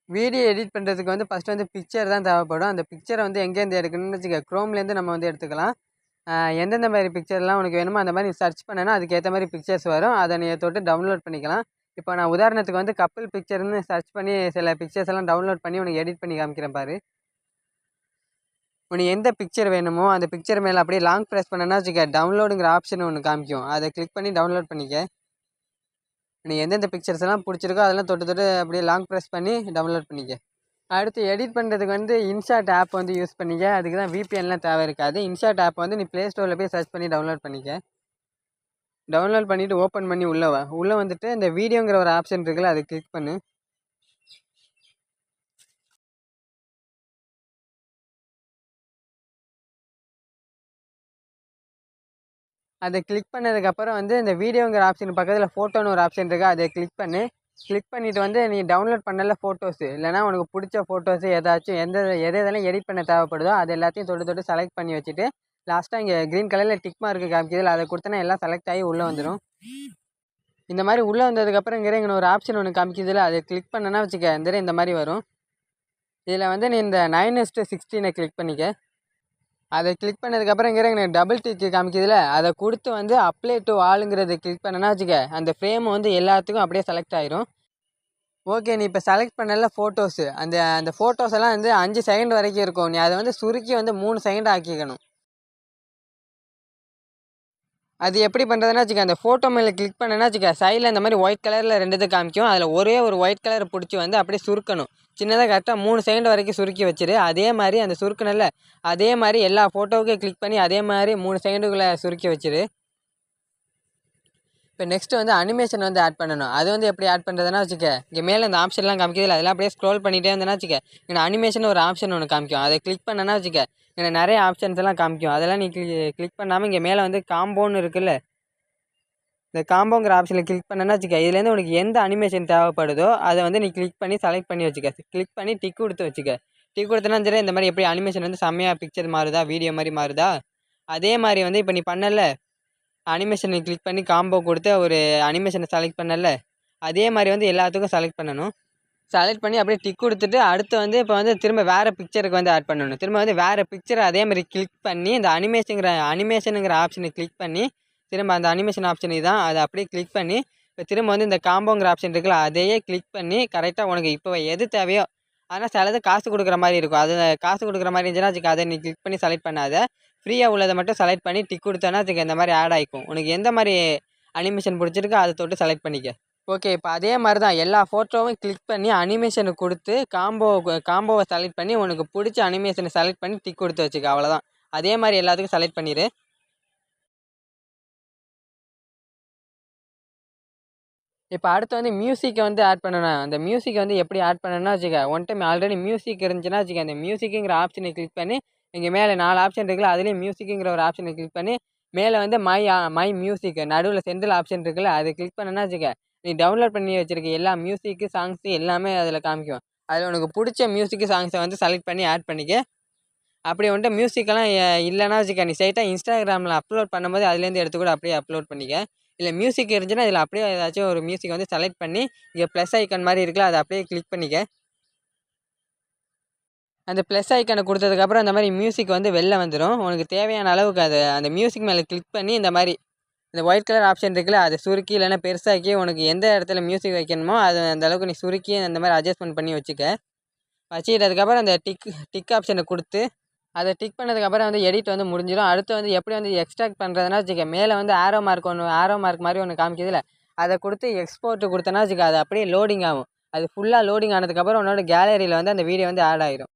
Video edit பண்ணுறதுக்கு வந்து first வந்து பிக்சர் தான் தேவைப்படும். அந்த பிக்சரை வந்து எங்கேருந்து எடுக்கணும்னு வச்சுக்க, க்ரோம்லேருந்து நம்ம வந்து எடுத்துக்கலாம். எந்தெந்த மாதிரி பிக்சர்லாம் உனக்கு வேணுமோ அந்த மாதிரி சர்ச் பண்ணேன்னா அதுக்கேற்ற மாதிரி பிக்சர்ஸ் வரும். அதை நீ தொட்டு டவுன்லோட் பண்ணிக்கலாம். இப்போ நான் உதாரணத்துக்கு வந்து கப்பிள் பிக்சர்னு சர்ச் பண்ணி சில பிக்சர்ஸ் எல்லாம் டவுன்லோட் பண்ணி உனக்கு எடிட் பண்ணி காமிக்கிறேன் பாரு. உனக்கு எந்த பிக்சர் வேணுமோ அந்த பிக்சர் மேலே அப்படியே லாங் ப்ரெஸ் பண்ணேன்னா வச்சுக்க, டவுன்லோடுங்கிற ஆப்ஷன் ஒன்று காமிக்கும். அதை கிளிக் பண்ணி டவுன்லோட் பண்ணிக்க. நீ எந்தெந்த பிக்சர்ஸ் எல்லாம் பிடிச்சிருக்கோ அதெல்லாம் தொட்டு தொட்டு அப்படியே லாங் ப்ரெஸ் பண்ணி டவுன்லோட் பண்ணிக்க. அடுத்து எடிட் பண்ணுறதுக்கு வந்து இன்ஷாட் ஆப் வந்து யூஸ் பண்ணிக்க. அதுக்கு தான் விபிஎன்லாம் தேவை இருக்காது. இன்ஷாட் ஆப் வந்து நீ ப்ளே ஸ்டோரில் போய் சர்ச் பண்ணி டவுன்லோட் பண்ணிக்க. டவுன்லோட் பண்ணிவிட்டு ஓப்பன் பண்ணி உள்ளே வந்துட்டு இந்த வீடியோங்கிற ஒரு ஆப்ஷன் இருக்குல்ல, அதை கிளிக் பண்ணு. அதை கிளிக் பண்ணதுக்கப்புறம் வந்து இந்த வீடியோங்கிற ஆப்ஷன் பக்கத்தில் ஃபோட்டோன்னு ஒரு ஆப்ஷன் இருக்குது, அதை கிளிக் பண்ணு. கிளிக் பண்ணிவிட்டு வந்து நீ டவுன்லோட் பண்ணல ஃபோட்டோஸு, இல்லைனா உனக்கு பிடிச்ச ஃபோட்டோஸு ஏதாச்சும் எதெல்லாம் எடிட் பண்ண தேவைப்படுதோ அது எல்லாத்தையும் தொட்டு தொட்டு செலக்ட் பண்ணி வச்சுட்டு லாஸ்ட்டாக இங்கே க்ரீன் கலரில் டிக் மார்க்கு காமிக்குதில்ல, அதை கொடுத்தனா எல்லாம் செலக்ட் ஆகி உள்ளே வந்துடும். இந்த மாதிரி உள்ளே வந்ததுக்கப்புறம் இங்கே ஒரு ஆப்ஷன் ஒன்று காமிக்குதில்ல, அதை கிளிக் பண்ணனா வச்சுக்க, இந்த மாதிரி வரும். இதில் வந்து நீ இந்த 9:16 கிளிக் பண்ணிக்க. அதை கிளிக் பண்ணதுக்கப்புறம் இங்கே டபுள் டிக்கு காமிக்குதில்ல, அதை கொடுத்து வந்து அப்ளை டு ஆளுங்கிறத கிளிக் பண்ணனா வச்சுக்க, அந்த ஃப்ரேம் வந்து எல்லாத்துக்கும் அப்படியே செலக்ட் ஆயிரும். ஓகே, நீ இப்போ செலக்ட் பண்ணல ஃபோட்டோஸு, அந்த ஃபோட்டோஸ் எல்லாம் வந்து 5 செகண்ட் வரைக்கும் இருக்கும். நீ அதை வந்து சுருக்கி வந்து 3 செகண்ட் ஆக்கிக்கணும். அது எப்படி பண்ணுறதுன்னா வச்சுக்க, அந்த ஃபோட்டோ மேலே கிளிக் பண்ணேன்னா வச்சுக்க, சைடில் இந்த மாதிரி ஒயிட் கலரில் 2 இது காமிக்கும். அதில் ஒரே ஒரு ஒயிட் கலரை பிடிச்சி வந்து அப்படியே சுருக்கணும். சின்னதாக கரெக்டாக 3 செகண்ட் வரைக்கும் சுருக்கி வச்சிரு. அதே மாதிரி அந்த சுருக்கணும்ல, அதே மாதிரி எல்லா ஃபோட்டோவுக்கும் கிளிக் பண்ணி அதே மாதிரி 3 செகண்டுக்குள்ளே சுருக்கி வச்சிரு. இப்போ நெக்ஸ்ட்டு வந்து அனிமேஷன் வந்து ஆட் பண்ணணும். அது வந்து எப்படி ஆட் பண்ணுறதுன்னா வச்சுக்க, இங்கே மேலே இந்த ஆப்ஷன்லாம் காமிக்குதில்ல, அதெல்லாம் அப்படியே ஸ்க்ரோல் பண்ணிகிட்டே இருந்தேன்னா வச்சுக்க, இங்கே அனிமேஷன் ஒரு ஆப்ஷன் ஒன்று காமிக்கும். அதை கிளிக் பண்ணேன்னா வச்சுக்க, இங்கே நிறைய ஆப்ஷன்ஸ் எல்லாம் காமிக்கும். அதெல்லாம் நீ கிளிக் பண்ணாமல் இங்கே மேலே வந்து காம்போன்னு இருக்குல்ல, இந்த காம்போங்கிற ஆப்ஷனில் கிளிக் பண்ணேன்னா வச்சுக்க, இதுலேருந்து உனக்கு எந்த அனிமேஷன் தேவைப்படுதோ அதை வந்து நீ கிளிக் பண்ணி செலக்ட் பண்ணி வச்சுக்க. கிளிக் பண்ணி டிக் கொடுத்து வச்சுக்க. டிக் கொடுத்தனா சரி, இந்த மாதிரி எப்படி அனிமேஷன் வந்து செம்மையாக பிக்சர் மாறுதா, வீடியோ மாதிரி மாறுதா, அதே மாதிரி வந்து இப்போ நீ பண்ணல அனிமேஷனை கிளிக் பண்ணி காம்போ கொடுத்து ஒரு அனிமேஷனை செலக்ட் பண்ணல, அதே மாதிரி வந்து எல்லாத்துக்கும் செலக்ட் பண்ணணும். செலக்ட் பண்ணி அப்படியே டிக் கொடுத்துட்டு அடுத்து வந்து இப்போ வந்து திரும்ப வேறு பிக்சருக்கு வந்து ஆட் பண்ணணும். திரும்ப வந்து வேறு பிக்சரை அதே மாதிரி கிளிக் பண்ணி இந்த அனிமேஷனுங்கிற ஆப்ஷனை கிளிக் பண்ணி திரும்ப அந்த அனிமேஷன் ஆப்ஷன் தான், அதை அப்படியே கிளிக் பண்ணி இப்போ திரும்ப வந்து இந்த காம்போங்கிற ஆப்ஷன் இருக்குல்ல, அதையே கிளிக் பண்ணி கரெக்டாக உனக்கு இப்போ எது தேவையோ, ஆனால் சிலது காசு கொடுக்குற மாதிரி இருக்கும். அது காசு கொடுக்குற மாதிரி இருந்துச்சுன்னா வச்சுக்க, அதை நீ கிளிக் பண்ணி செலக்ட் பண்ணாத, ஃப்ரீயாக உள்ளதை மட்டும் செலக்ட் பண்ணி டிக் கொடுத்தோன்னா வச்சுக்க, இந்த மாதிரி ஆட் ஆகிக்கும். உனக்கு எந்த மாதிரி அனிமேஷன் பிடிச்சிருக்கோ அதை தொட்டு செலக்ட் பண்ணிக்க. ஓகே, இப்போ அதே மாதிரி தான் எல்லா ஃபோட்டோவும் கிளிக் பண்ணி அனிமேஷனை கொடுத்து காம்போவை செலக்ட் பண்ணி உனக்கு பிடிச்ச அனிமேஷனை செலக்ட் பண்ணி டிக் கொடுத்து வச்சுக்க, அவ்வளோதான். அதே மாதிரி எல்லாத்துக்கும் செலக்ட் பண்ணிடு. இப்போ அடுத்து வந்து மியூசிக்கை வந்து ஆட் பண்ணணும். அந்த மியூசிக்கை வந்து எப்படி ஆட் பண்ணணும்னா வச்சுக்க, ஒன் டைம் ஆல்ரெடி மியூசிக் இருந்துச்சுன்னா வச்சுக்க, அந்த மியூசிக்குங்கிற ஆப்ஷனை கிளிக் பண்ணி இங்கே மேலே 4 ஆப்ஷன் இருக்குல்ல, அதுலேயும் மியூசிக்குங்கிற ஒரு ஆப்ஷனை கிளிக் பண்ணி மேலே வந்து மை மியூசிக் நடுவில் சென்ட்ரல் ஆப்ஷன் இருக்குல்ல, அதை கிளிக் பண்ணனா வச்சுக்க, நீ டவுன்லோட் பண்ணி வச்சுருக்க எல்லா மியூசிக்கு சாங்ஸு எல்லாமே அதில் காமிக்கும். அதில் உனக்கு பிடிச்ச மியூசிக்கு சாங்ஸை வந்து செலக்ட் பண்ணி ஆட் பண்ணிக்க. அப்படி வந்துட்டு மியூசிக்கெல்லாம் இல்லைன்னா வச்சுக்க, நீ ஸ்ட்ரைட்டாக இன்ஸ்டாகிராமில் அப்லோட் பண்ணும்போது அதுலேருந்து எடுத்து கூட அப்படியே அப்லோட் பண்ணிக்க. இல்லை மியூசிக் இருந்துச்சுன்னா இதில் அப்படியே ஏதாச்சும் ஒரு மியூசிக் வந்து செலக்ட் பண்ணி இங்கே ப்ளஸ் ஐக்கன் மாதிரி இருக்குல்ல, அதை அப்படியே கிளிக் பண்ணிக்க. அந்த ப்ளஸ் ஐக்கனை கொடுத்ததுக்கப்புறம் அந்த மாதிரி மியூசிக் வந்து வெளில வந்துடும். உனக்கு தேவையான அளவுக்கு அந்த மியூசிக் மேலே கிளிக் பண்ணி இந்த மாதிரி இந்த ஒயிட் கலர் ஆப்ஷன் இருக்குல்ல, அதை சுருக்கி இல்லைன்னா பெருசாக்கி உனக்கு எந்த இடத்துல மியூசிக் வைக்கணுமோ அது அந்த அளவுக்கு நீ சுருக்கி அந்த மாதிரி அட்ஜஸ்ட்மெண்ட் பண்ணி வச்சுக்க. வச்சுக்கிட்டதுக்கப்புறம் அந்த டிக் ஆப்ஷனை கொடுத்து அதை டிக் பண்ணதுக்கப்புறம் வந்து எடிட் வந்து முடிஞ்சிடும். அடுத்து வந்து எப்படி வந்து எக்ஸ்ட்ராக்ட் பண்ணுறதுனா வச்சுக்க, மேலே வந்து ஆரோ மார்க் மாதிரி ஒன்று காமிக்குதில்ல, அதை கொடுத்து எக்ஸ்போர்ட் கொடுத்தனா வச்சுக்க, அது அப்படியே லோடிங் ஆகும். அது ஃபுல்லாக லோடிங் ஆனதுக்கப்புறம் உன்னோட கேலரியில் வந்து அந்த வீடியோ வந்து ஆட் ஆகிடும்.